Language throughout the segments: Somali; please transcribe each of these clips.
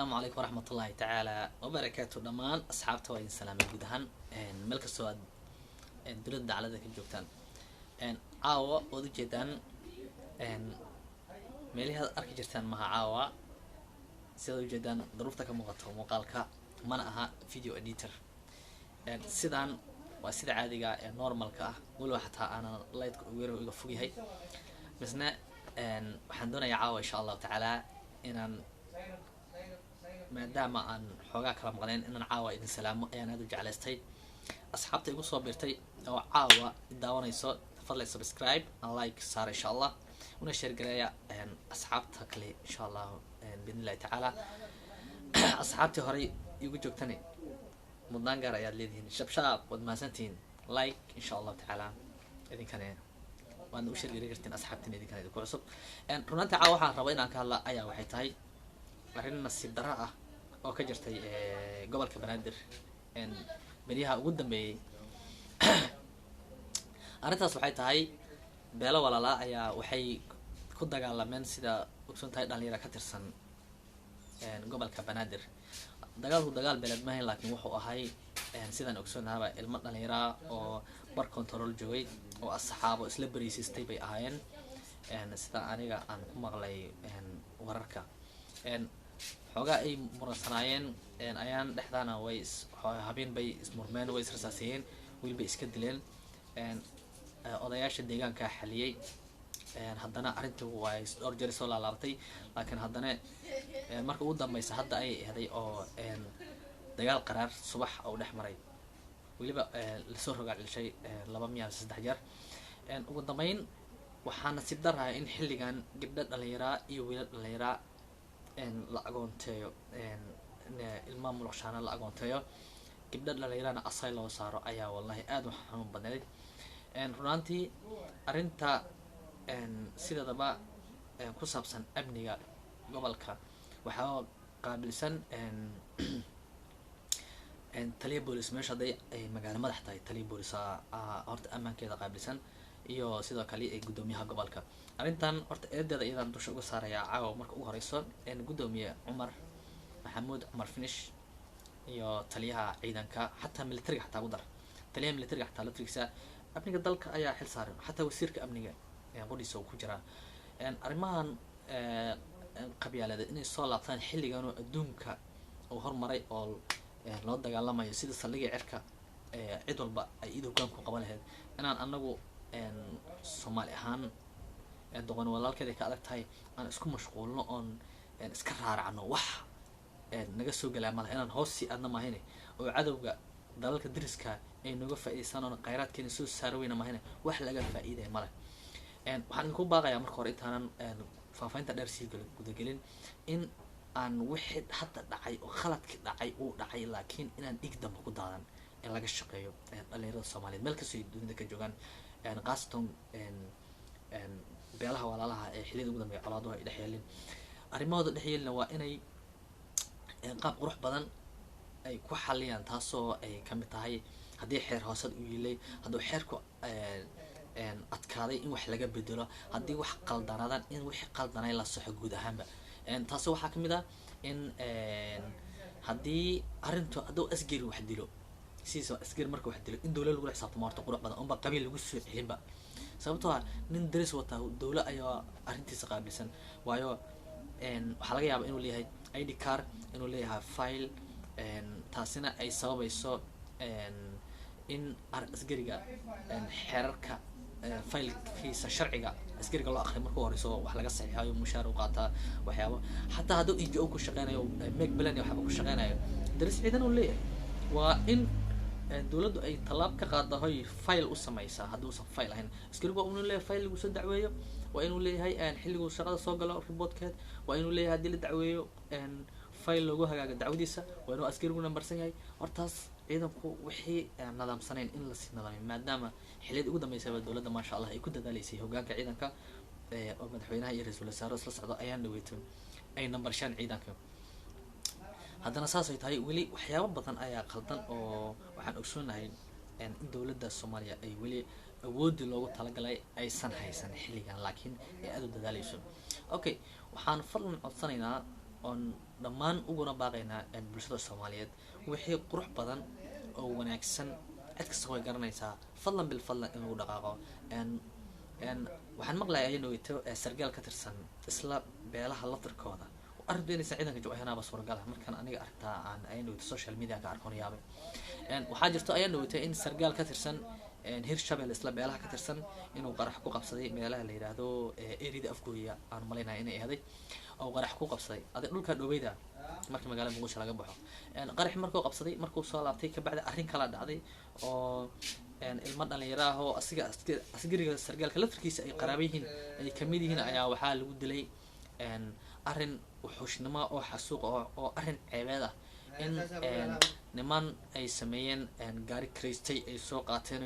السلام عليكم ورحمة الله تعالى وبركاته دمان أصحابته وين سلام جودهن ملك السواد دولد على ذاك الجوكتان عاوة وذي جدًا مالي هذا أركجرتان مها عاوة سيدو جدًا ظروفتك مغطى مقالك منعها فيديو إديتر سيدان وسيد عادية نورمالك ولو حتى أنا لايت ويرو يقفوي هاي بسنا وحندونا يعاوة إن شاء الله تعالى إن maadaama aan xoogaa kala maqleen inaan caawa idin salaamo ayaan aad u jeclaystay asxaabta igu soo biirtay oo caawa daawanayso fadlan subscribe and like saar insha Allah una share gareeya asxaabta kale insha Allah biidhnilaahi tacaala asxaabtii hore igu joogtani mudnaan gaar ayaad leedihiin shabshaab wad mahadsantihiin like insha Allah tacaala idinkana waan u share gareey kartiin asxaabtiin idinkana idinku cusub runtii caawa waxaan rabaa inaan ka hadla ayaa waxay tahay arrin nasiib darro ah oo ka jirtay gobolka Banaadir beriyaha ugu dambeeyay arrintaas waxay tahay beelo walaala ayaa waxay ku dagaalameen sida ogsoon tahay dhalinyaro ka tirsan gobolka Banaadir dagaalku dagaal beelad ma ahayn laakiin wuxuu ahay sidaan ogsoonaaba ilmo dhalinyaro oo bar control joogay oo asxaabo isla bariisistay bay ahaayeen sida aniga aan ku maqlay wararka xoogaa ay murasanaayeen ayaan dhexdaana way habeen bay ismurmeen way israsaasiyeen wiilbay iska dileen odayaasha deegaanka xaliyay haddana arrintii way dhowr jeer soo laalaabtay laakiin haddana marka ugu dambaysa hadda ay ahday oo dagaal qaraar subax oo dhex maray weliba la soo rogaal celshay 203 jeer ugu dambeyn waxaa nasiib darro in xilligan gabdho dhalinyaro iyo wiilal dhalinyaro la agoonteeyo ilma mulqshaana la agoonteeyo gabdho dhalinyarana asay loo saaro ayaa wallahi aad u xanuun badneed runtii arrinta sidaba ku saabsan amniga gobolka waxaa qaabilsan taliye boolis meesha haday ay magaalo madax tahay taliye boolis horta ammaankeeda qaabilsan iyo sidoo kale ay gudoomiyaha gobolka arrintan horta eedeeda iyadaan dusha uga saaraya caawa marka ugu horeyso gudoomiye Cumar Maxamuud Cumar Finish iyo taliyaha ciidanka xataa militariga xataa ugu dar taliyaha militariga xataa la tirigsa amniga dalka ayaa xil saaran xataa wasiirka amniga qodiisa uu ku jira arrimahan qabyaalada inay soo laabtaan xilligan oo adduunka oo hormaray oo loo dagaalamayo sida saldhigga cirka cid walba ay idoogan ku qaban lahayd inaan anagu Soomaali ahaan doqon walaalkeeda ka adag tahay aan isku mashquulno oon iska raaracno wax naga soo galaa malaha inaan hoos si aadna maahine oo cadawga dalalka diriska ay naga faa'iideysan oo kheyraadkeena soo saarweyna maahine wax laga faa'iiday malaha waxaan idinku baaqayaa marka hore intaanan faafaynta dheer sii gudagelin in aan wixii hadda dhacay oo khaladkii dhacay uu dhacay laakiin inaan dhig dambe ku daadan in laga shaqeeyo dhalinyarada Soomaaliyeed meel kastoo dunida ka joogaan qaasatan beelaha walaalaha ee xilliga ugu dambeeyay colaadaha ay dhexyeelin arrimahooda dhexyeelina waa inay qaab qurux badan ay ku xaliyaan taasoo ay ka mid tahay haddii xeer hoosad u yilay hadduu xeerku adkaaday in wax laga bedelo haddii wax qaldanaadaan in wixii qaldanay la saxo guud ahaanba taasoo waxaa ka mid ah in haddii arrintu hadduu asgari wax dilo siisa asgari marka wax dilo in dawlad lagu xisaabtamo horta qurux badan oo qabiil lagu soo celinba sababtoo ah nin daris wata dawlad ayaa arrintiisa qaabilsan waayo waxa laga yaabaa inuu leeyahay ID card inuu leeyahay file taasina ay sababayso in asgariga xeerarka filekiisa sharciga asgariga loo akhriyo markuu horeyso wax laga saxiixayo mushaar u qaata waxyaabo xataa hadduu EJO ku shaqeynayo make plan iyo waxba ku shaqeynayo daris ciidan uu leeyahay waa in dawladdu ay talaab ka qaadahay file u samaysaa hadduusan file ahayn asgarigu uu leeyahay file lagu soo dacweeyo waa inuu leeyahay xilligu shaqada soo galo reportkeed waa inuu leeyahay hadii la dacweeyo file loogu hagaaga dacwadiisa waa inuu asgarigu nambarsan yahay hortaas ciidanku wixii nidaamsanayn in la sii nidaamiyo maadaama xilliyada ugu dambeysay dawladda maasha Allah ay ku dadaaleysay hoggaanka ciidanka oo madaxweynaha iyo ra'iisul wasaaraha isla socdo ayaan dhaweeyay ay nambarshaan ciidanka haddana saas ay tahay weli waxyaabo badan ayaa qaldan oo waxaan ogsoonahay in dawladda Soomaaliya ay weli awoodii loogu talagalay aysan haysan xilligan laakiin ay aad u dadaaleyso okay waxaan fadlan codsanaynaa on dhammaan uguna baaqaynaa bulshada Soomaaliyeed wixii qurux badan oo wanaagsan cid kasta way garanaysaa fadlan bil fadlan in lagu dhaqaaqo waxaan maqlayaa ayaynu sargaal ka tirsan isla beelaha laftirkooda arrintu inaysan ciidanka joogaanaaba suuragal ah markaan aniga arrintaa aan ayaynu social media ka arkoon yaabay waxaa jirto ayaynu in sargaal ka tirsan Hirshabelle isla beelaha ka tirsan inuu qarax ku qabsaday meelaha la yiraahdo erida afgooya aan malaynayo inay ahaday oo qarax ku qabsaday dhulka dhoweyda markii magaalada Muqdisho laga baxo qarax markuu qabsaday markuu soo laabtay ka bacdi arrin kala dhacday oo ilmo dhalinyaro ah oo asgariga sargaalka laftirkiisa ay qaraabo yihiin ay kamid yihiin ayaa waxaa lagu dilay arrin wuxuushnimo oo xasuuq oo arrin ceebeed ah in niman ay sameeyeen gaari kreystay ay soo qaateen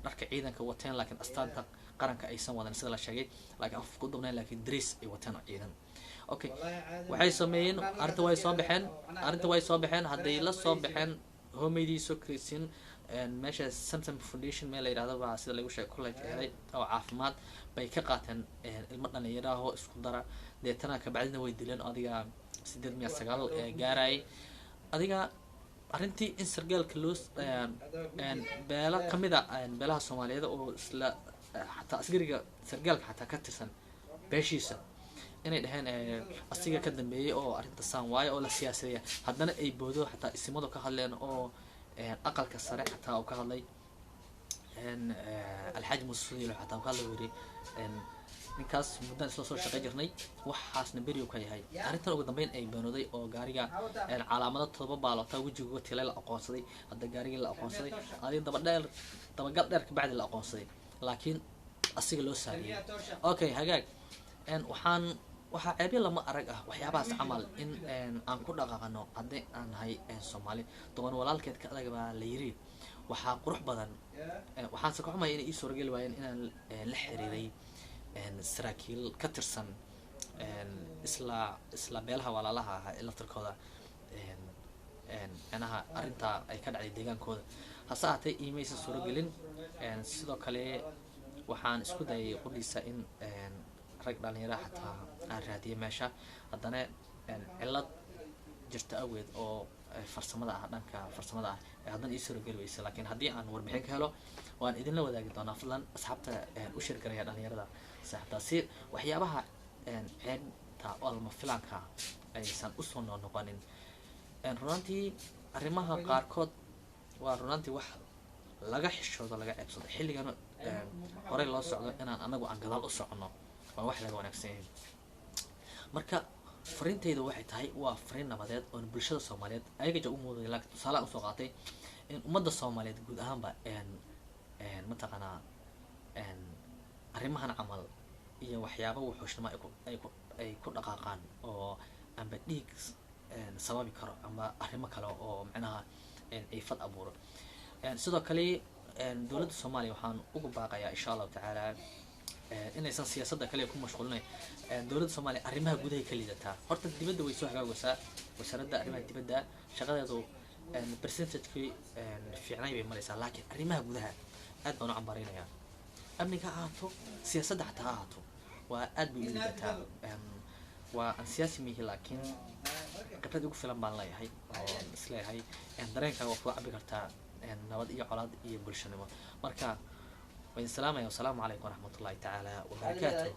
dharka ciidanka wateen laakiin astaanta qaranka aysan wadan sida la sheegay laakiin afka ku dubnaan laakiin dress ay wateen ciidan okay waxay sameeyeen arrinta way soo baxeen hadday la soo baxeen homeydiiso kreystin meesha Samsung Foundation meel la yiraahdo baa sida lagu sheegay college oo caafimaad bay ka qaateen ilmo dhalinyaro ah oo isku dara deetana ka bacdina way dileen adiga 809 gaaray adiga arrintii in sargaalka loo beela kamida beelaha Soomaaliyeed oo isla xataa asgariga sargaalka xataa ka tirsan beeshiisa inay dhaheen asiga ka dambeeyay oo arrinta saan waayo oo la siyaasadeeya haddana ay boodo xataa isimadu ka hadleen oo aqalka sare xataa oo ka hadlay alxaaji musuuliyo xataa ka hadlay wiri ninkaas muddo isla soo shaqay jirnay waxaasna beriyo ka yahay arrintan ugu dambeyn ay beenooday oo gaariga calaamado todoba baalota wajiga tilay la aqoonsaday hadda gaariga la aqoonsaday adii dabagal dheer ka bacdi la aqoonsaday laakiin asiga loo saariyay okay hagaag waxaa ceeb lama arag ah waxyaabahaas camal in aan ku dhaqaaqano haddii aan nahay Soomaali toban walaalkeed ka adag baa la yiri waxaa qurux badan waxaan ka xumahay inay soo rogel waayeen inaan la xiriiray saraakiil ka tirsan isla beelaha walaalaha ah ee laftirkooda anaha arrinta ay ka dhacday deegaankooda hase ahaatee iimaysan soo rogelin sidoo kale waxaan isku dayay qudhiisa in rag dhalinyaro xataa aan raadiyay meesha haddana cilad jirta awgeed oo farsamada ah dhanka farsamada ah haddana ii soo rogeli weysa laakiin haddii aan warbixin ka helo waan idinla wadaagi doonaa fadlan asxaabta u shirgaraya dhalinyarada saaxiibtaasi waxyaabaha ceebta oo lama filaanka aysan u soo noqonin runtii arrimaha qaarkood waa runtii wax laga xishoodo laga ceebsado xilligan hore loo socdo inaan anagu aan gadaal u socono waa wax laga wanaagsan yahay marka fariintayda waxay tahay waa fariin nabadeed oo bulshada Soomaaliyeed ayaga u muuqday laakiin tusaale u soo qaatay in ummadda Soomaaliyeed guud ahaanba mataqaanaa arrimahan camal iyo waxyaabo wuxuushnimo ay ku dhaqaaqaan oo amba dhiig sababi karo ama arrimo kale oo macnaha ciifad abuuro sidoo kale dowladda Soomaaliya waxaan ugu baaqayaa insha Allah tacaala inaysan siyaasadda kale ku mashquulinayn dowladda Soomaaliya arrimaha gudaha ka liidataa horta dibadda way soo hagaagaysaa wasaaradda arrimaha dibadda shaqadeedu percentage fiicnay bay maraysaa laakiin arrimaha gudaha aad baan u cambaraynayaa amniga ahaato siyaasadda xataa ahaato waa aad bay u liidataa waa aan siyaasi mihi laakiin khibrad ugu filan baan leeyahay oo isleeyahay dareenkaaga waa ku cabi kartaa nabad iyo colaad iyo bulshanimo marka وإن سلام عليكم ورحمة الله تعالى وبركاته.